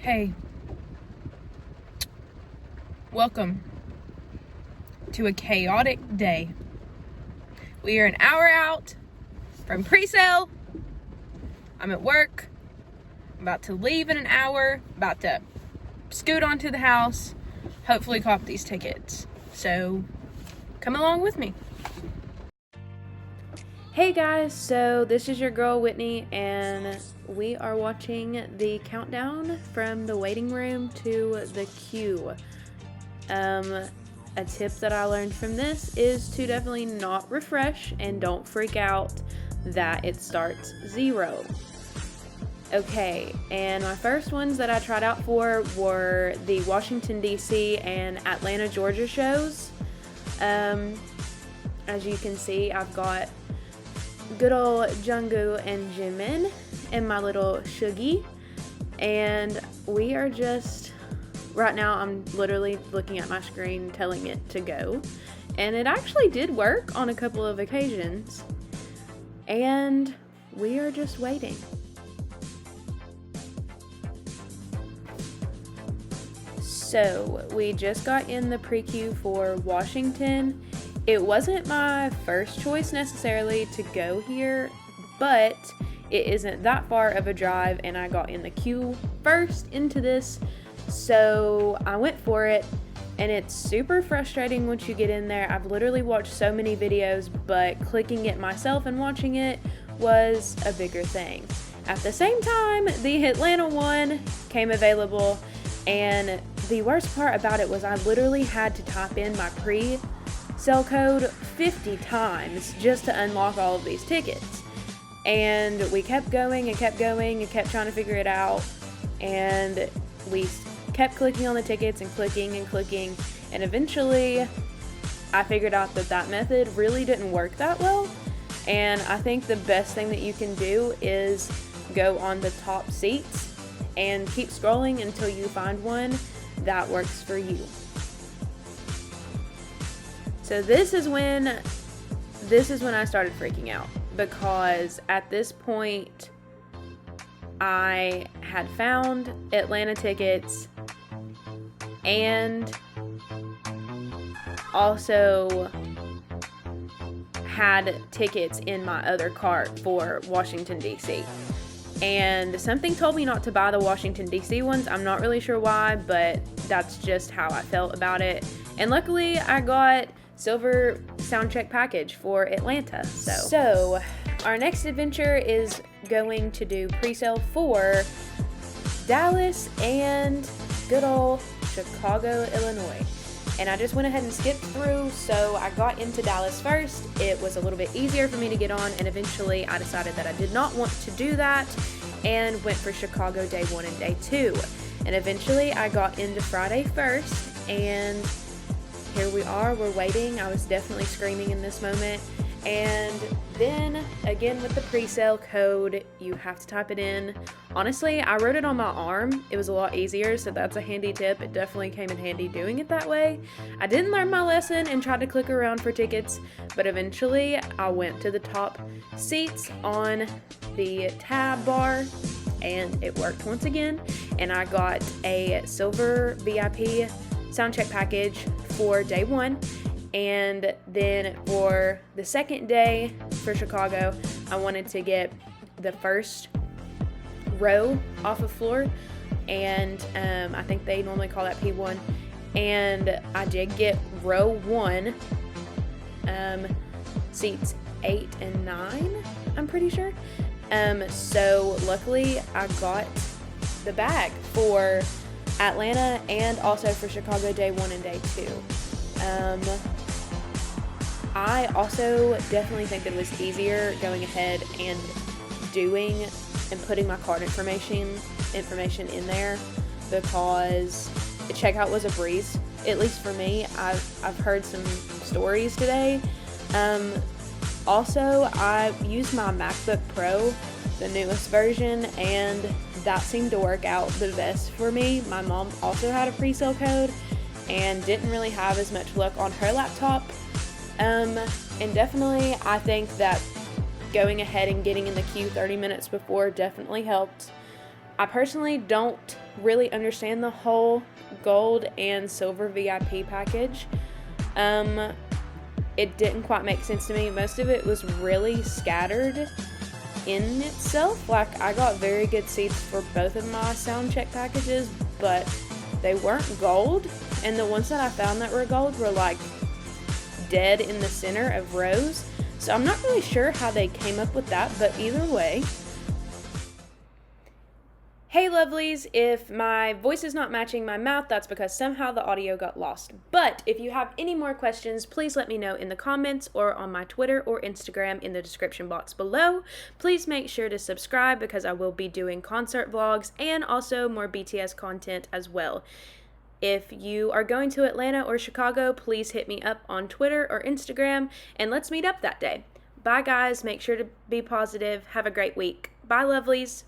Hey, welcome to a chaotic day. We are an hour out from pre-sale. I'm at work. I'm about to leave in an hour, about to scoot onto the house, hopefully cop these tickets. So come along with me. Hey guys, so this is your girl Whitney, and we are watching the countdown from the waiting room to the queue. A tip that I learned from this is to definitely not refresh and don't freak out that it starts 0. Okay, and my first ones that I tried out for were the Washington, D.C. and Atlanta, Georgia shows. As you can see, I've got good old Jungkook and Jimin and my little Shuggy, and we are just, right now I'm literally looking at my screen telling it to go, and it actually did work on a couple of occasions, and we are just waiting. So we just got in the pre-queue for Washington. It wasn't my first choice necessarily to go here, but it isn't that far of a drive, and I got in the queue first into this, so I went for it, and it's super frustrating once you get in there. I've literally watched so many videos, but clicking it myself and watching it was a bigger thing. At the same time, the Atlanta one came available, and the worst part about it was I literally had to type in my pre-sale code 50 times just to unlock all of these tickets. And we kept going and kept going and kept trying to figure it out, and we kept clicking on the tickets and clicking, and eventually I figured out that that method really didn't work that well, and I think the best thing that you can do is go on the top seats and keep scrolling until you find one that works for you. So this is when I started freaking out, because at this point I had found Atlanta tickets and also had tickets in my other cart for Washington, D.C. And something told me not to buy the Washington, D.C. ones. I'm not really sure why, but that's just how I felt about it. And luckily I got silver soundcheck package for Atlanta. So our next adventure is going to do pre-sale for Dallas and good old Chicago, Illinois. And I just went ahead and skipped through, so I got into Dallas first. It was a little bit easier for me to get on, and eventually I decided that I did not want to do that and went for Chicago day 1 and day 2. And eventually I got into Friday first, and here we are, we're waiting. I was definitely screaming in this moment. And then again with the pre-sale code, you have to type it in. Honestly, I wrote it on my arm. It was a lot easier, so that's a handy tip. It definitely came in handy doing it that way. I didn't learn my lesson and tried to click around for tickets, but eventually I went to the top seats on the tab bar, and it worked once again, and I got a silver VIP soundcheck package for day 1. And then for the second day for Chicago, I wanted to get the first row off of floor, and I think they normally call that P1, and I did get row 1, seats 8 and 9, I'm pretty sure. So luckily I got the bag for Atlanta and also for Chicago day 1 and day 2. I also definitely think that it was easier going ahead and doing and putting my card information in there, because the checkout was a breeze, at least for me. I've heard some stories today. Also, I used my MacBook Pro, the newest version, and that seemed to work out the best for me. My mom also had a pre-sale code and didn't really have as much luck on her laptop. And definitely I think that going ahead and getting in the queue 30 minutes before definitely helped. I personally don't really understand the whole gold and silver VIP package. It didn't quite make sense to me. Most of it was really scattered in itself. Like, I got very good seats for both of my sound check packages, but they weren't gold, and the ones that I found that were gold were like dead in the center of rows. So I'm not really sure how they came up with that, but either way. Hey lovelies, if my voice is not matching my mouth, that's because somehow the audio got lost. But if you have any more questions, please let me know in the comments or on my Twitter or Instagram in the description box below. Please make sure to subscribe because I will be doing concert vlogs and also more BTS content as well. If you are going to Atlanta or Chicago, please hit me up on Twitter or Instagram and let's meet up that day. Bye guys, make sure to be positive. Have a great week. Bye lovelies.